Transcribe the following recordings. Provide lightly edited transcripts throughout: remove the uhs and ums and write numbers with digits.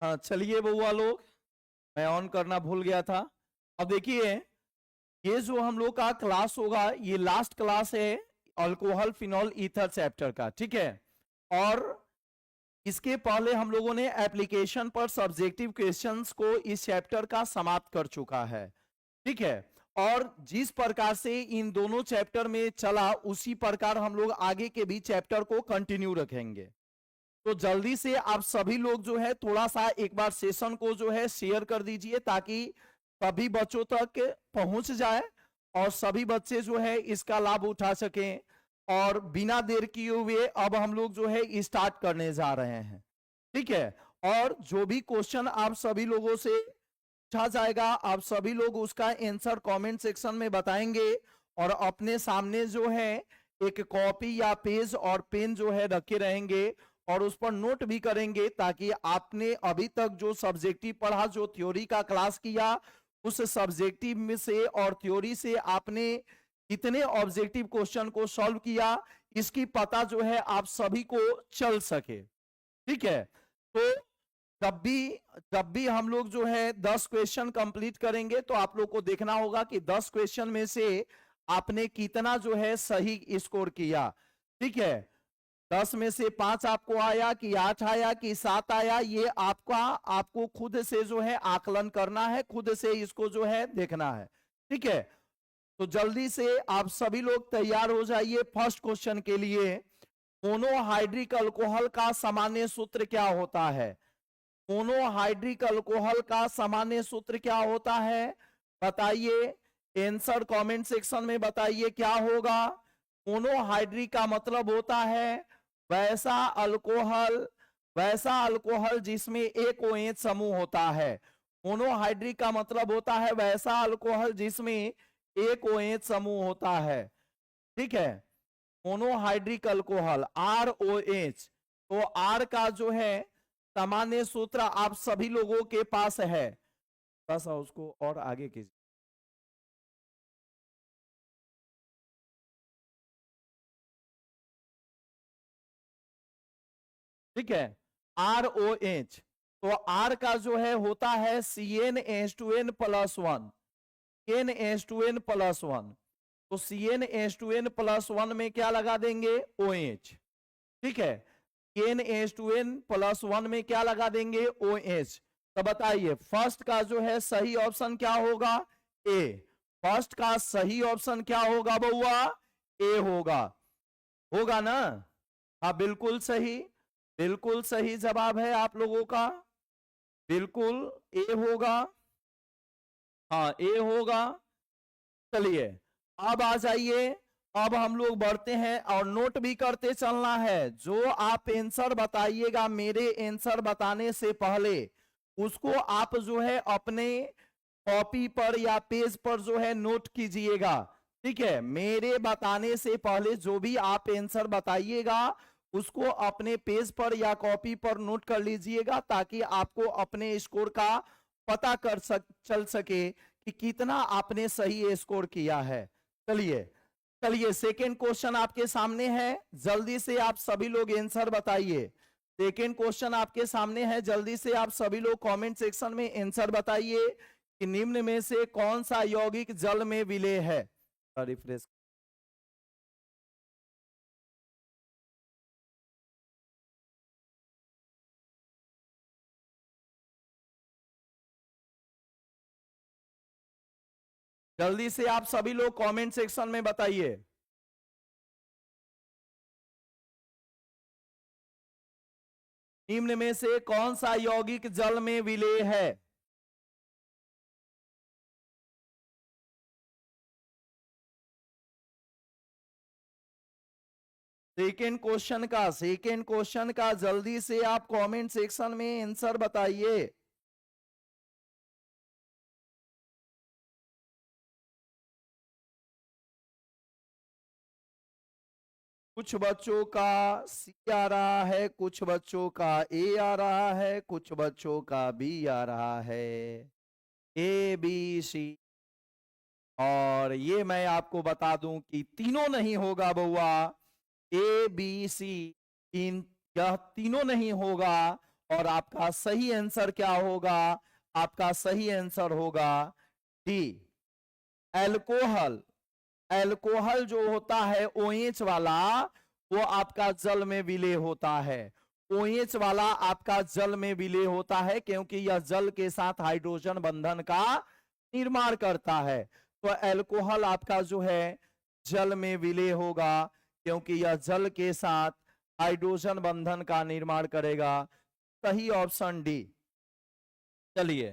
हाँ चलिए बउआ लोग, मैं ऑन करना भूल गया था। अब देखिए, ये जो हम लोग का क्लास होगा, ये लास्ट क्लास है अल्कोहल फिनॉल ईथर चैप्टर का, ठीक है। और इसके पहले हम लोगों ने एप्लीकेशन पर सब्जेक्टिव क्वेश्चंस को इस चैप्टर का समाप्त कर चुका है, ठीक है। और जिस प्रकार से इन दोनों चैप्टर में चला, उसी प्रकार हम लोग आगे के भी चैप्टर को कंटिन्यू रखेंगे। तो जल्दी से आप सभी लोग जो है थोड़ा सा एक बार सेशन को जो है शेयर कर दीजिए, ताकि सभी बच्चों तक पहुंच जाए और सभी बच्चे जो है इसका लाभ उठा सकें। और बिना देर किए हुए अब हम लोग जो है स्टार्ट करने जा रहे हैं, ठीक है। और जो भी क्वेश्चन आप सभी लोगों से पूछा जाएगा, आप सभी लोग उसका आंसर कमेंट सेक्शन में बताएंगे। और अपने सामने जो है एक कॉपी या पेज और पेन जो है रखे रहेंगे और उस पर नोट भी करेंगे, ताकि आपने अभी तक जो सब्जेक्टिव पढ़ा, जो थ्योरी का क्लास किया, उस सब्जेक्टिव में से और थ्योरी से आपने कितने ऑब्जेक्टिव क्वेश्चन को सॉल्व किया, इसकी पता जो है आप सभी को चल सके, ठीक है। तो जब भी हम लोग जो है 10 क्वेश्चन कंप्लीट करेंगे, तो आप लोग को देखना होगा कि 10 क्वेश्चन में से आपने कितना जो है सही स्कोर किया, ठीक है। 10 में से 5 आपको आया कि 8 आया कि 7 आया, ये आपको खुद से जो है आकलन करना है, खुद से इसको जो है देखना है, ठीक है। तो जल्दी से आप सभी लोग तैयार हो जाइए फर्स्ट क्वेश्चन के लिए। मोनोहाइड्रिक अल्कोहल का सामान्य सूत्र क्या होता है? मोनोहाइड्रिक अल्कोहल का सामान्य सूत्र क्या होता है, बताइए। आंसर कमेंट सेक्शन में बताइए क्या होगा। मोनोहाइड्रिक का मतलब होता है वैसा अल्कोहल जिसमें एक OH समूह होता है। मोनोहाइड्रिक का मतलब होता है वैसा अल्कोहल जिसमें एक OH समूह होता है, ठीक है। Monohydric alcohol ROH। तो R का जो है सामान्य सूत्र आप सभी लोगों के पास है, बस उसको और आगे कीजिए, ठीक है। ROH। तो R का जो है होता है CnH2n+1, CnH2n+1। तो CnH2n+1 में क्या लगा देंगे? OH, ठीक है। CnH2n+1 में क्या लगा देंगे? OH। तो बताइए फर्स्ट का जो है सही ऑप्शन क्या होगा? ए। फर्स्ट का सही ऑप्शन क्या होगा बउआ? ए होगा, होगा ना? हाँ बिल्कुल सही, बिल्कुल सही जवाब है आप लोगों का, बिल्कुल ए होगा, हाँ ए होगा। चलिए अब आ जाइए, अब हम लोग बढ़ते हैं और नोट भी करते चलना है। जो आप आंसर बताइएगा मेरे आंसर बताने से पहले, उसको आप जो है अपने कॉपी पर या पेज पर जो है नोट कीजिएगा, ठीक है। मेरे बताने से पहले जो भी आप आंसर बताइएगा, उसको अपने पेज पर या कॉपी पर नोट कर लीजिएगा, ताकि आपको अपने स्कोर का पता चल सके कि कितना आपने सही स्कोर किया है। चलिए चलिए सेकेंड क्वेश्चन आपके सामने है, जल्दी से आप सभी लोग आंसर बताइए। सेकेंड क्वेश्चन आपके सामने है, जल्दी से आप सभी लोग कमेंट सेक्शन में आंसर बताइए कि निम्न में से कौन सा यौगिक जल में विलेय है। रिफ्रेश, जल्दी से आप सभी लोग कमेंट सेक्शन में बताइए। निम्न में से कौन सा यौगिक जल में विलेय है? सेकेंड क्वेश्चन का जल्दी से आप कमेंट सेक्शन में आंसर बताइए। कुछ बच्चों का सी आ रहा है, कुछ बच्चों का ए आ रहा है, कुछ बच्चों का बी आ रहा है, ए बी सी। और ये मैं आपको बता दूं कि तीनों नहीं होगा बउआ, ए बी सी, इन यह तीनों नहीं होगा। और आपका सही आंसर क्या होगा? आपका सही आंसर होगा डी, एल्कोहल। एल्कोहल जो होता है OH वाला, वो आपका जल में विलय होता है। OH वाला आपका जल में विलय होता है क्योंकि यह जल के साथ हाइड्रोजन बंधन का निर्माण करता है। तो एल्कोहल आपका जो है जल में विलय होगा क्योंकि यह जल के साथ हाइड्रोजन बंधन का निर्माण करेगा। सही ऑप्शन डी। चलिए,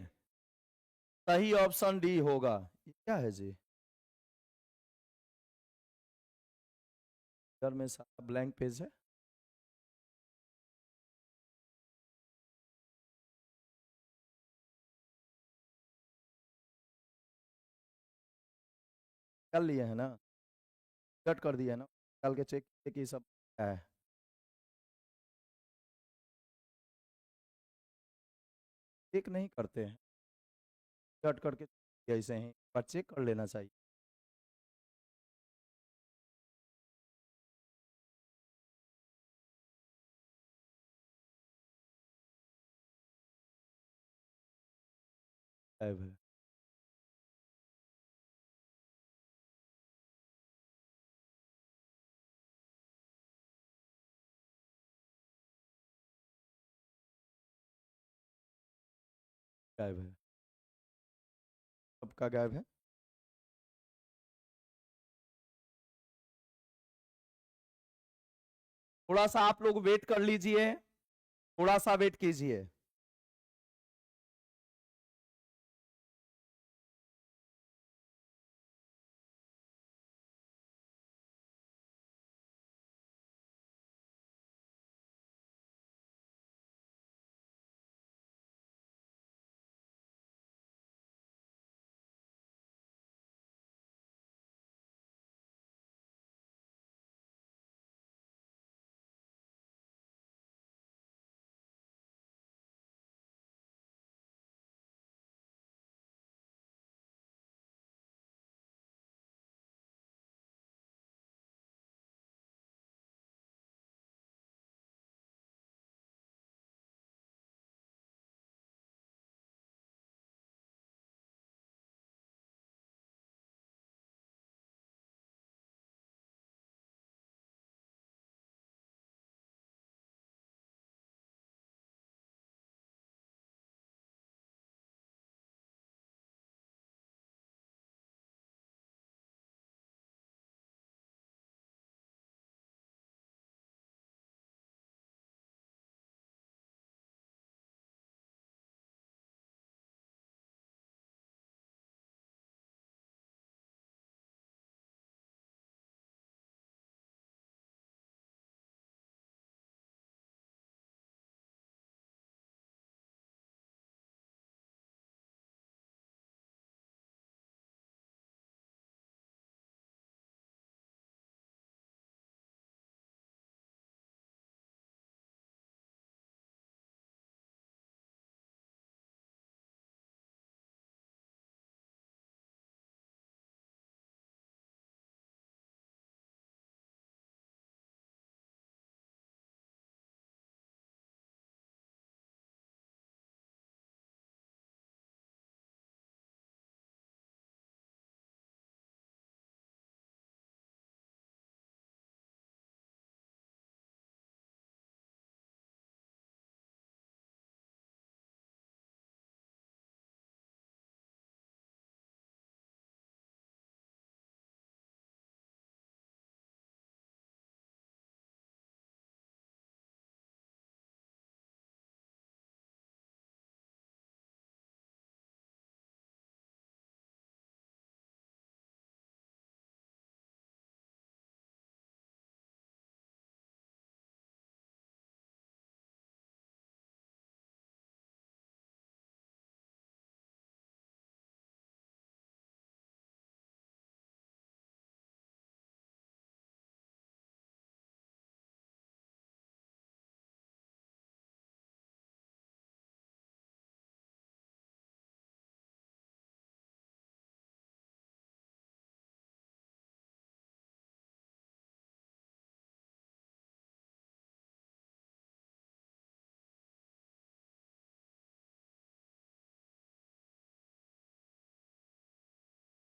सही ऑप्शन डी होगा। ये क्या है जी? इधर में सारा ब्लैंक पेज है। कर लिए है ना? कट कर दिया है ना? कल के चेक किए कि सब क्या है। चेक नहीं करते हैं, कट करके ऐसे ही पर चेक कर लेना चाहिए। गायब है। गायब है। सबका गायब है। थोड़ा सा आप लोग वेट कर लीजिए, थोड़ा सा वेट कीजिए।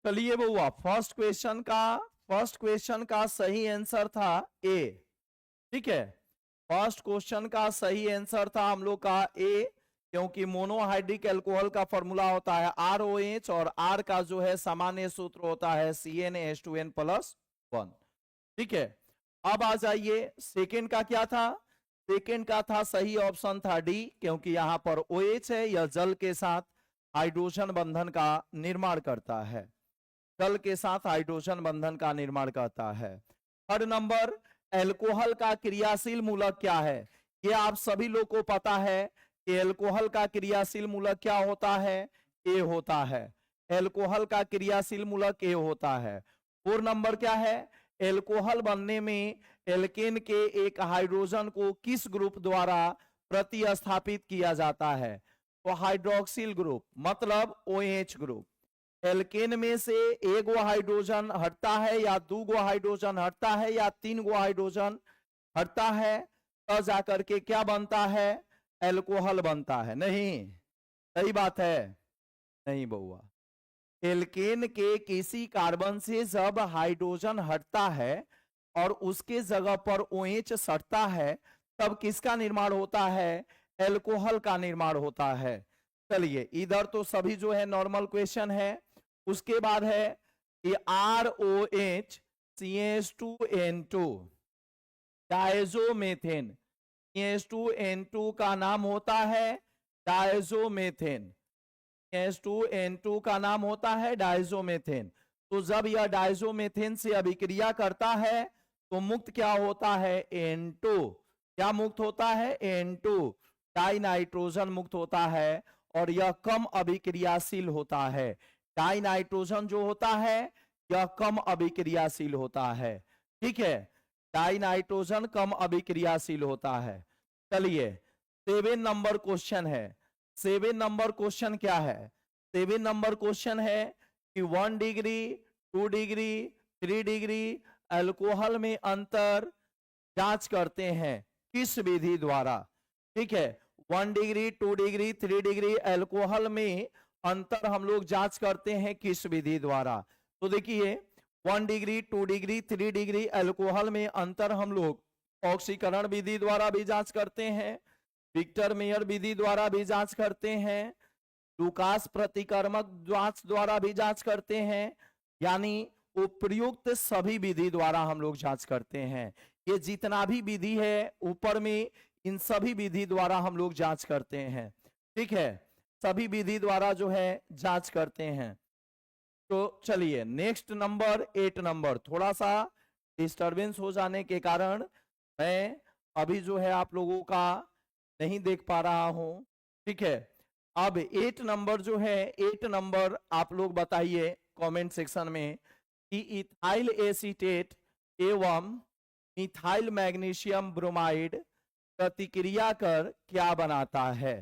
चलिए बउआ, फर्स्ट क्वेश्चन का सही आंसर था ए। ठीक है, फर्स्ट क्वेश्चन का सही आंसर था हम लोग का ए, क्योंकि मोनोहाइड्रिक अल्कोहल का फॉर्मूला होता है ROH और R का जो है सामान्य सूत्र होता है CnH2n+1। ठीक है, अब आ जाइए सेकेंड का क्या था। सेकेंड का था सही ऑप्शन था डी, क्योंकि यहां पर OH है, यह जल के साथ हाइड्रोजन बंधन का निर्माण करता है, जल के साथ हाइड्रोजन बंधन का निर्माण करता है। थर्ड नंबर, एल्कोहल का क्रियाशील मूलक क्या है। ये आप सभी लोग को पता है कि एल्कोहल का क्रियाशील मूलक क्या होता है, ए होता है। एल्कोहल का क्रियाशील मूलक ए होता है। फोर्थ नंबर क्या है, एल्कोहल बनने में एल्केन के एक हाइड्रोजन को किस ग्रुप द्वारा प्रतिस्थापित किया जाता है, तो हाइड्रोक्सिल ग्रुप, मतलब OH ग्रुप। एल्केन में से एक गो हाइड्रोजन हटता है या दो गो हाइड्रोजन हटता है या तीन गो हाइड्रोजन हटता है, तब जाकर के क्या बनता है, एल्कोहल बनता है। नहीं, सही बात है, नहीं बउआ। एल्केन के किसी कार्बन से जब हाइड्रोजन हटता है और उसके जगह पर OH सटता है, तब किसका निर्माण होता है, एल्कोहल का निर्माण होता है। चलिए, इधर तो सभी जो है नॉर्मल क्वेश्चन है। उसके बाद है ये ROH CH2N2 डायजोमेथेन। CH2N2 का नाम होता है डायजोमेथेन। CH2N2 का नाम होता है डायजोमेथेन। तो जब यह डायजोमेथेन से अभिक्रिया करता है तो मुक्त क्या होता है, N2। क्या मुक्त होता है, N2, डाई नाइट्रोजन मुक्त होता है, और यह कम अभिक्रियाशील होता है। डाई नाइट्रोजन जो होता है यह कम अभिक्रियाशील होता है। ठीक है, डाई नाइट्रोजन कम अभिक्रियाशील होता है। चलिए, 7 नंबर क्वेश्चन है। 7 नंबर क्वेश्चन क्या है, 7 नंबर क्वेश्चन है कि 1 डिग्री 2 डिग्री 3 डिग्री अल्कोहल में अंतर जांच करते हैं किस विधि द्वारा। ठीक है, 1 डिग्री 2 डिग्री 3 डिग्री अल्कोहल में अंतर हम लोग जांच करते हैं किस विधि द्वारा। तो देखिए, 1 डिग्री 2 डिग्री 3 डिग्री अल्कोहल में अंतर हम लोग ऑक्सीकरण विधि द्वारा भी जांच करते हैं, विक्टर मेयर विधि द्वारा भी जांच करते हैं, लुकास प्रतिकर्मक जांच द्वारा भी जांच करते हैं, यानी उपयुक्त सभी विधि द्वारा हम लोग जांच करते हैं। ये जितना भी विधि है ऊपर में, इन सभी विधि द्वारा हम लोग जांच करते हैं। ठीक है, सभी विधि द्वारा जो है जांच करते हैं। तो चलिए, नेक्स्ट नंबर 8 नंबर, थोड़ा सा डिस्टरबेंस हो जाने के कारण मैं अभी जो है आप लोगों का नहीं देख पा रहा हूं। ठीक है, अब 8 नंबर जो है, 8 नंबर आप लोग बताइए कमेंट सेक्शन में कि इथाइल एसीटेट एवं मिथाइल मैग्नीशियम ब्रोमाइड प्रतिक्रिया कर क्या बनाता है।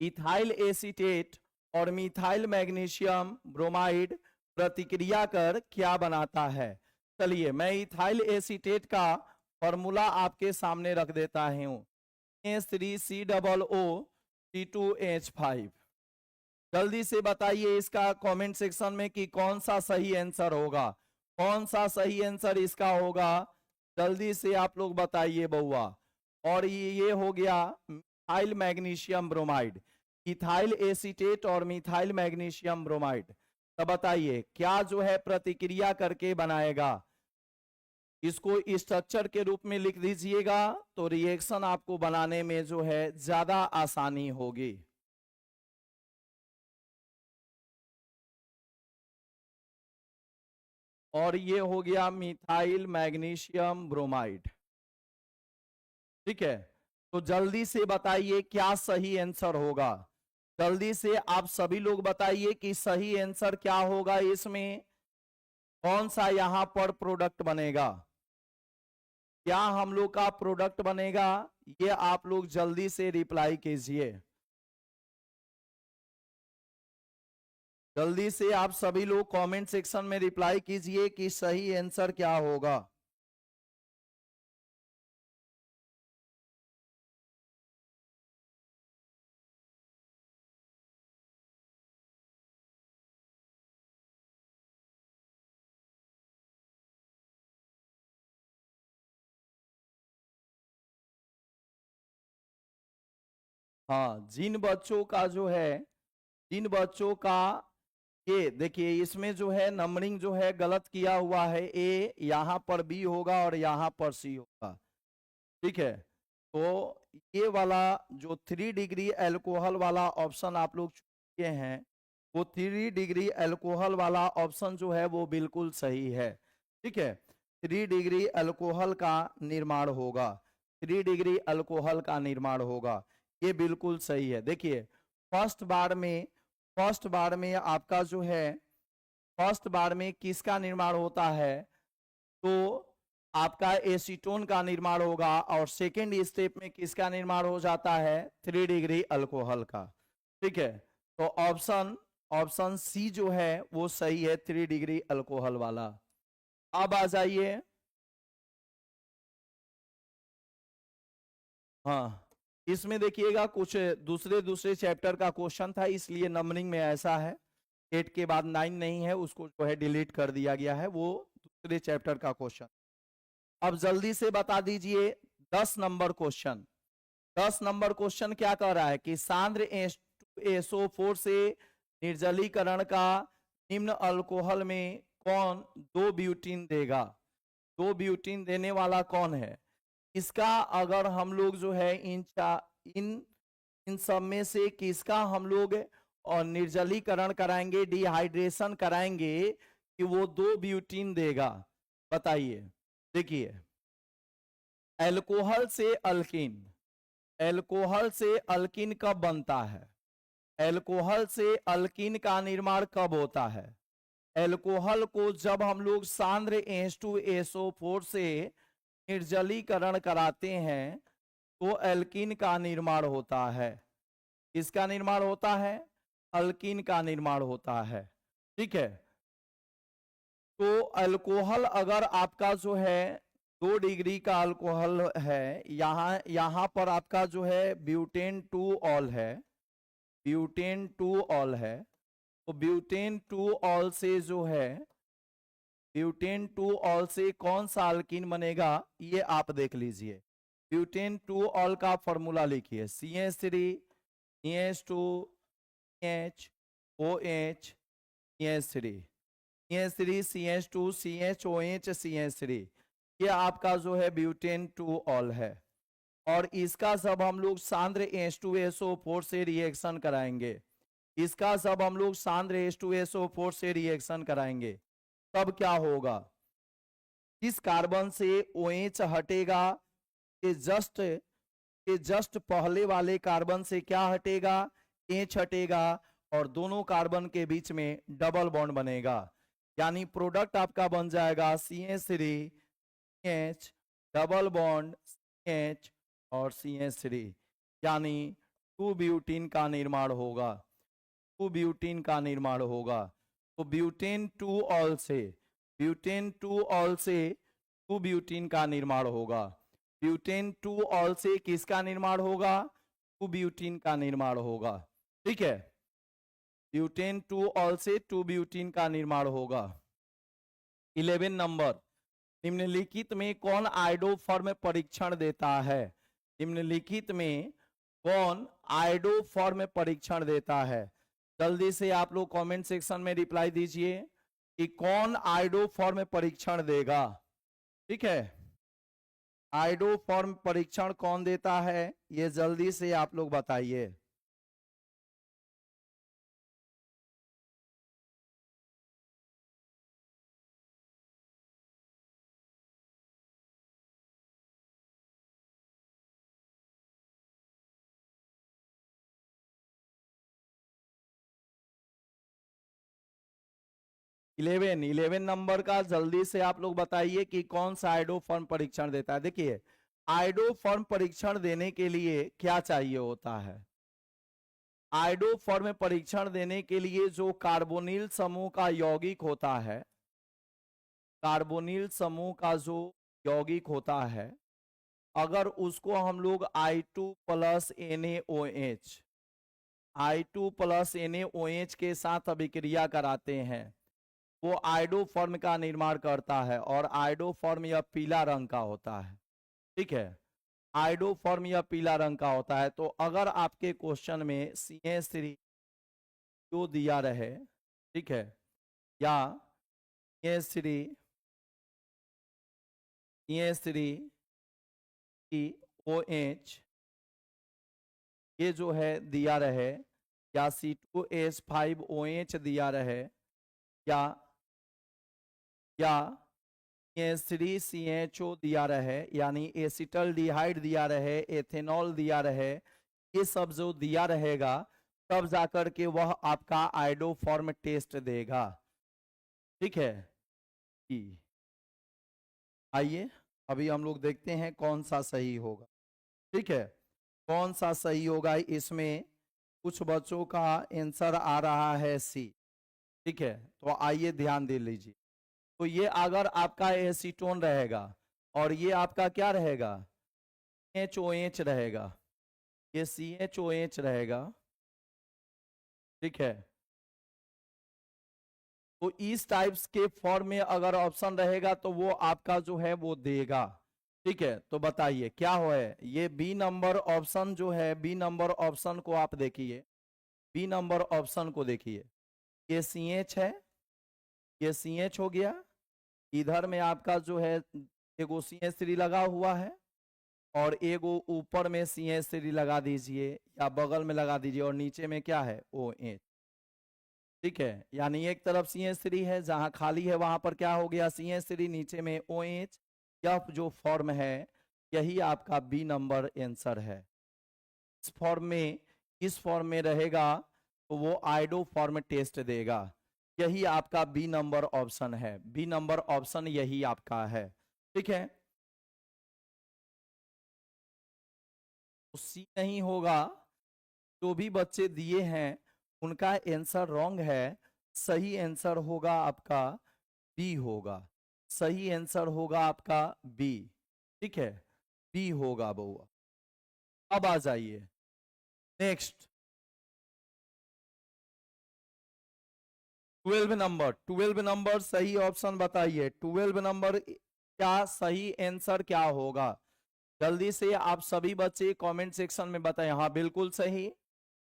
इथाइल एसीटेट और मिथाइल मैग्नीशियम ब्रोमाइड प्रतिक्रिया कर क्या बनाता है। चलिए, मैं इथाइल एसीटेट का फॉर्मूला आपके सामने रख देता हूं, H3COO C2H5। जल्दी से बताइए इसका कमेंट सेक्शन में कि कौन सा सही आंसर होगा, कौन सा सही आंसर इसका होगा, जल्दी से आप लोग बताइए बउआ। और ये हो गया methyl magnesium bromide, ethyl acetate और मिथाइल मैग्नीशियम ब्रोमाइड। तो बताइए क्या जो है प्रतिक्रिया करके बनाएगा। इसको स्ट्रक्चर के रूप में लिख दीजिएगा तो रिएक्शन आपको बनाने में जो है ज्यादा आसानी होगी। और ये हो गया मिथाइल मैग्नीशियम ब्रोमाइड। ठीक है, तो जल्दी से बताइए क्या सही आंसर होगा। जल्दी से आप सभी लोग बताइए कि सही आंसर क्या होगा, इसमें कौन सा यहां पर प्रोडक्ट बनेगा, क्या हम लोग का प्रोडक्ट बनेगा, ये आप लोग जल्दी से रिप्लाई कीजिए। जल्दी से आप सभी लोग कमेंट सेक्शन में रिप्लाई कीजिए कि सही आंसर क्या होगा। हाँ, जिन बच्चों का जो है, जिन बच्चों का, ये देखिए इसमें जो है नंबरिंग जो है गलत किया हुआ है, ए यहाँ पर बी होगा और यहाँ पर सी होगा, ठीक है। तो ये वाला जो 3 डिग्री अल्कोहल वाला ऑप्शन आप लोग चुके हैं, वो 3 डिग्री अल्कोहल वाला ऑप्शन जो है वो बिल्कुल सही है, ठीक है। 3 डिग्री अल्कोहल का निर्माण होगा, 3 डिग्री अल्कोहल का निर्माण होगा, ये बिल्कुल सही है। देखिए फर्स्ट बार में, फर्स्ट बार में आपका जो है, फर्स्ट बार में किसका निर्माण होता है, तो आपका एसीटोन का निर्माण होगा, और सेकेंड स्टेप में किसका निर्माण हो जाता है, 3 डिग्री अल्कोहल का, ठीक है। तो ऑप्शन, ऑप्शन सी जो है वो सही है, 3 डिग्री अल्कोहल वाला। अब आ जाइए, हाँ इसमें देखिएगा कुछ दूसरे दूसरे चैप्टर का क्वेश्चन था, इसलिए नंबरिंग में ऐसा है, 8 के बाद 9 नहीं है, उसको जो है डिलीट कर दिया गया है, वो दूसरे चैप्टर का क्वेश्चन। अब जल्दी से बता दीजिए 10 नंबर क्वेश्चन। 10 नंबर क्वेश्चन क्या कह रहा है कि सांद्र SO4 से निर्जलीकरण का निम्न अल्कोहल में कौन 2 ब्यूटीन देगा, 2 ब्यूटीन देने वाला कौन है। इसका अगर हम लोग जो है इन इन सब में से किसका हम लोग और निर्जलीकरण कराएंगे, डिहाइड्रेशन कराएंगे, कि वो 2 ब्यूटीन देगा, बताइए। देखिए अल्कोहल से अल्किन, अल्कोहल से अल्किन कब बनता है, अल्कोहल से अल्किन का निर्माण कब होता है। अल्कोहल को जब हम लोग सांद्र H2SO4 से निर्जलीकरण कराते हैं तो अल्किन का निर्माण होता है, इसका निर्माण होता है, अल्किन का निर्माण होता है, ठीक है। तो अल्कोहल अगर आपका जो है 2 डिग्री का अल्कोहल है, यहाँ पर आपका जो है ब्यूटेन 2 ऑल है, ब्यूटेन 2 ऑल है, तो ब्यूटेन 2 ऑल से जो है, ब्यूटेन 2 ऑल से कौन सा अल्किन बनेगा, ये आप देख लीजिए। ब्यूटेन 2 ऑल का फॉर्मूला लिखिए, CH3 CH2 CH OH CH3 CH3 CH2 CHOH CH3, ये आपका जो है ब्यूटेन 2 ऑल है। और इसका सब हम लोग सांद्र H2SO4 से रिएक्शन कराएंगे, इसका सब हम लोग सांद्र H2SO4 से रिएक्शन कराएंगे, तब क्या होगा, इस कार्बन से OH हटेगा, ये जस्ट पहले वाले कार्बन से क्या हटेगा, H हटेगा, और दोनों कार्बन के बीच में डबल बॉन्ड बनेगा, यानी प्रोडक्ट आपका बन जाएगा CH3 CH double bond CH और CH3, यानी 2 ब्यूटीन का निर्माण होगा, 2 ब्यूटीन का निर्माण होगा। तो ब्यूटेन 2 ऑल से, ब्यूटेन 2 ऑल से 2 ब्यूटीन का निर्माण होगा, ब्यूटेन 2 ऑल से किसका निर्माण होगा, 2 ब्यूटीन का निर्माण होगा, ठीक है। ब्यूटेन 2 ऑल से 2 ब्यूटीन का निर्माण होगा। 11 नंबर, निम्नलिखित में कौन आयोडोफॉर्म परीक्षण देता है, निम्नलिखित में कौन आयोडोफॉर्म परीक्षण देता है। जल्दी से आप लोग कमेंट सेक्शन में रिप्लाई दीजिए कि कौन आयोडोफॉर्म परीक्षण देगा, ठीक है। आयोडोफॉर्म परीक्षण कौन देता है, ये जल्दी से आप लोग बताइए। इलेवन नंबर का जल्दी से आप लोग बताइए कि कौन सा आयोडोफॉर्म परीक्षण देता है। देखिए आयोडोफॉर्म परीक्षण देने के लिए क्या चाहिए होता है, आयोडोफॉर्म परीक्षण देने के लिए जो कार्बोनिल समूह का यौगिक होता है, कार्बोनिल समूह का जो यौगिक होता है, अगर उसको हम लोग I2 plus NaOH, I2 plus NaOH के साथ अभिक्रिया कराते हैं, वो आयोडोफॉर्म का निर्माण करता है, और आयोडोफॉर्म यह पीला रंग का होता है, ठीक है। आयोडो फॉर्म या पीला रंग का होता है। तो अगर आपके क्वेश्चन में CH3 जो दिया रहे, ठीक है, या CH3 OH ये जो है दिया रहे, या C2H5OH दिया रहे, या CH3CHO दिया रहे, यानी एसिटल्डिहाइड दिया रहे, एथेनॉल दिया रहे, ये सब जो दिया रहेगा तब जाकर के वह आपका आयोडो फॉर्म टेस्ट देगा। ठीक है जी। आइए अभी हम लोग देखते हैं कौन सा सही होगा। ठीक है, कौन सा सही होगा। इसमें कुछ बच्चों का आंसर आ रहा है सी। ठीक है, तो आइए ध्यान दे लीजिए। तो ये अगर आपका एसीटोन रहेगा और ये आपका क्या रहेगा, CHOH रहेगा, ये CHOH रहेगा। ठीक है, तो इस टाइप्स के फॉर्म में अगर ऑप्शन रहेगा तो वो आपका जो है वो देगा। ठीक है, तो बताइए क्या हो है। ये बी नंबर ऑप्शन जो है, बी नंबर ऑप्शन को आप देखिए, बी नंबर ऑप्शन को देखिए, ये CH है, ये CH हो गया, इधर में आपका जो है एगो CH3 लगा हुआ है और एगो ऊपर में CH3 लगा दीजिए या बगल में लगा दीजिए और नीचे में क्या है OH। ठीक है, यानी एक तरफ CH3 है, जहां खाली है वहां पर क्या हो गया CH3, नीचे में OH। यह जो फॉर्म है यही आपका बी नंबर आंसर है। इस फॉर्म में रहेगा तो वो आयोडो फॉर्म टेस्ट देगा। यही आपका बी नंबर ऑप्शन है, बी नंबर ऑप्शन यही आपका है। ठीक है, तो सी नहीं होगा। जो भी बच्चे दिए हैं उनका आंसर रॉन्ग है। सही आंसर होगा आपका बी होगा, सही आंसर होगा आपका बी। ठीक है, बी होगा बउआ। अब आ जाइए नेक्स्ट 12 नंबर सही ऑप्शन बताइए। 12 नंबर क्या सही आंसर क्या होगा, जल्दी से आप सभी बच्चे कमेंट सेक्शन में बताएं। हाँ बिल्कुल सही,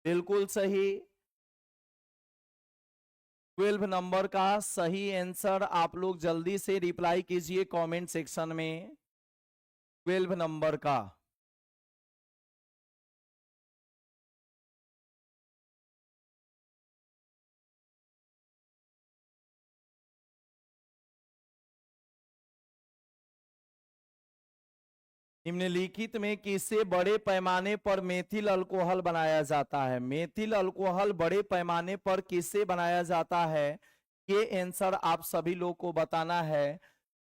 बिल्कुल सही। 12 नंबर का सही आंसर आप लोग जल्दी से रिप्लाई कीजिए कमेंट सेक्शन में। 12 नंबर का निम्नलिखित में किससे बड़े पैमाने पर मेथिल अल्कोहल बनाया जाता है। मेथिल अल्कोहल बड़े पैमाने पर किससे बनाया जाता है, ये आंसर आप सभी लोग को बताना है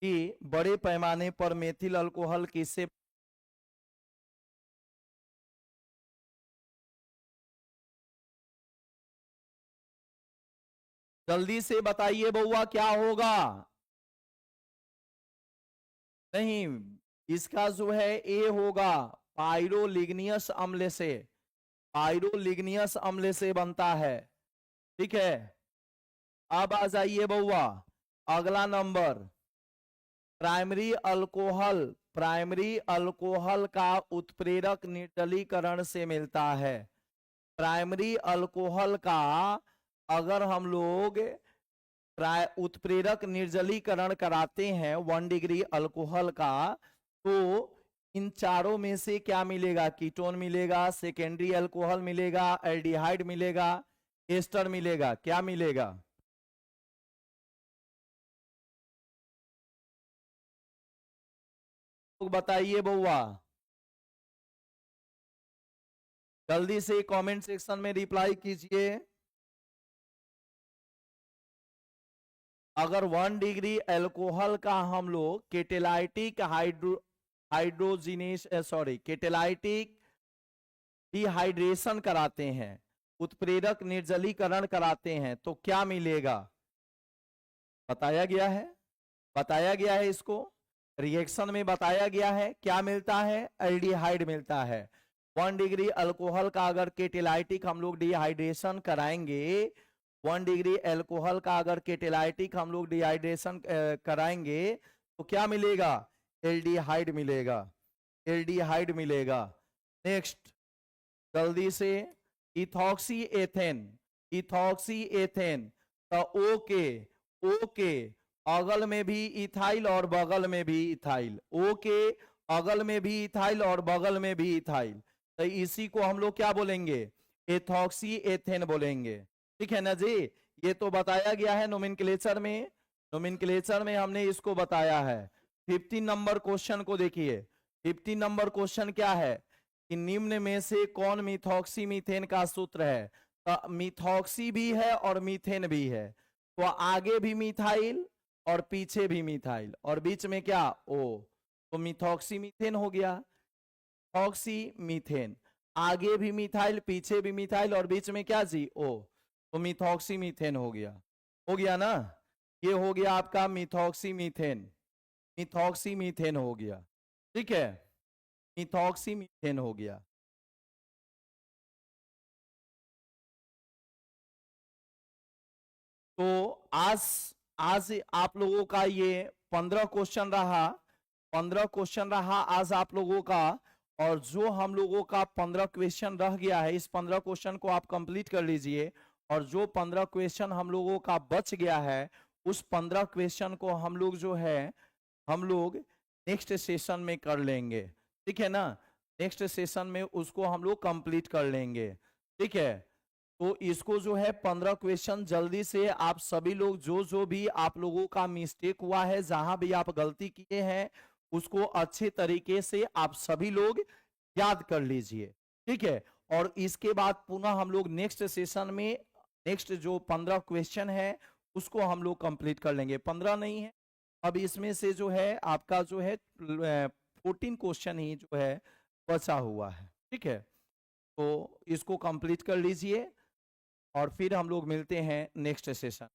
कि बड़े पैमाने पर मेथिल अल्कोहल किससे। जल्दी से बताइए बउआ क्या होगा। नहीं, इसका जो है ए होगा, पायरोलिग्नियस अम्ल से, पायरोलिग्नियस अम्ल से बनता है। ठीक है, अब आ जाइए बउआ अगला नंबर। प्राइमरी अल्कोहल का उत्प्रेरक निर्जलीकरण से मिलता है। प्राइमरी अल्कोहल का अगर हम लोग उत्प्रेरक निर्जलीकरण कराते हैं 1 डिग्री अल्कोहल का, तो इन चारों में से क्या मिलेगा, कीटोन मिलेगा, सेकेंडरी अल्कोहल मिलेगा, एल्डिहाइड मिलेगा, एस्टर मिलेगा, क्या मिलेगा। तो बताइए बउआ, जल्दी से कमेंट सेक्शन में रिप्लाई कीजिए। अगर 1 डिग्री अल्कोहल का हम लोग केटेलाइटिक केटेलाइटिक डिहाइड्रेशन कराते हैं, उत्प्रेरक निर्जलीकरण कराते हैं, तो क्या मिलेगा, बताया गया है, बताया गया है, इसको रिएक्शन में बताया गया है क्या मिलता है, एल्डिहाइड मिलता है। 1 डिग्री अल्कोहल का अगर केटेलाइटिक हम लोग डिहाइड्रेशन कराएंगे, 1 डिग्री अल्कोहल का अगर केटेलाइटिक हम लोग डिहाइड्रेशन कराएंगे तो क्या मिलेगा, एल्डिहाइड मिलेगा। एल्डिहाइड मिलेगा। नेक्स्ट जल्दी से इथॉक्सी एथेन, इथॉक्सी एथेन तो ओ के अगल में भी इथाइल और बगल में भी इथाइल, ओ के अगल में भी इथाइल और बगल में भी इथाइल, तो इसी को हम लोग क्या बोलेंगे, एथॉक्सी एथेन बोलेंगे। ठीक है ना जी, ये तो बताया गया है नोमेनक्लेचर में, नोमेनक्लेचर में हमने इसको बताया है। 15 नंबर क्वेश्चन को देखिए, 15 नंबर क्वेश्चन क्या है कि निम्न में से कौन मिथॉक्सी मीथेन का सूत्र है। तो मिथॉक्सी भी है और मीथेन भी है, तो आगे भी मिथाइल और पीछे भी मिथाइल और बीच में क्या ओ, तो मिथॉक्सी मीथेन हो गया। ऑक्सी मीथेन, आगे भी मिथाइल पीछे भी मिथाइल और बीच में क्या जी ओ, तो मिथॉक्सी मीथेन हो गया ना, ये हो गया आपका मिथॉक्सी मीथेन, मिथॉक्सी मीथेन हो गया। ठीक है, मिथॉक्सी मीथेन हो गया। तो आज आप लोगों का ये 15 क्वेश्चन रहा, 15 क्वेश्चन रहा आज आप लोगों का। और जो हम लोगों का 15 क्वेश्चन रह गया है, इस 15 क्वेश्चन को आप कंप्लीट कर लीजिए। और जो 15 क्वेश्चन हम लोगों का बच गया है, उस 15 क्वेश्चन को हम लोग जो है हम लोग नेक्स्ट सेशन में कर लेंगे। ठीक है ना, नेक्स्ट सेशन में उसको हम लोग कंप्लीट कर लेंगे। ठीक है, तो इसको जो है 15 क्वेश्चन जल्दी से आप सभी लोग जो भी आप लोगों का मिस्टेक हुआ है, जहां भी आप गलती किए हैं, उसको अच्छे तरीके से आप सभी लोग याद कर लीजिए। ठीक है, और इसके बाद पुनः हम लोग नेक्स्ट सेशन में नेक्स्ट जो 15 क्वेश्चन है उसको हम लोग कंप्लीट कर लेंगे। 15 नहीं है, अब इसमें से जो है आपका जो है 14 क्वेश्चन ही जो है बचा हुआ है। ठीक है, तो इसको कंप्लीट कर लीजिए और फिर हम लोग मिलते हैं नेक्स्ट सेशन।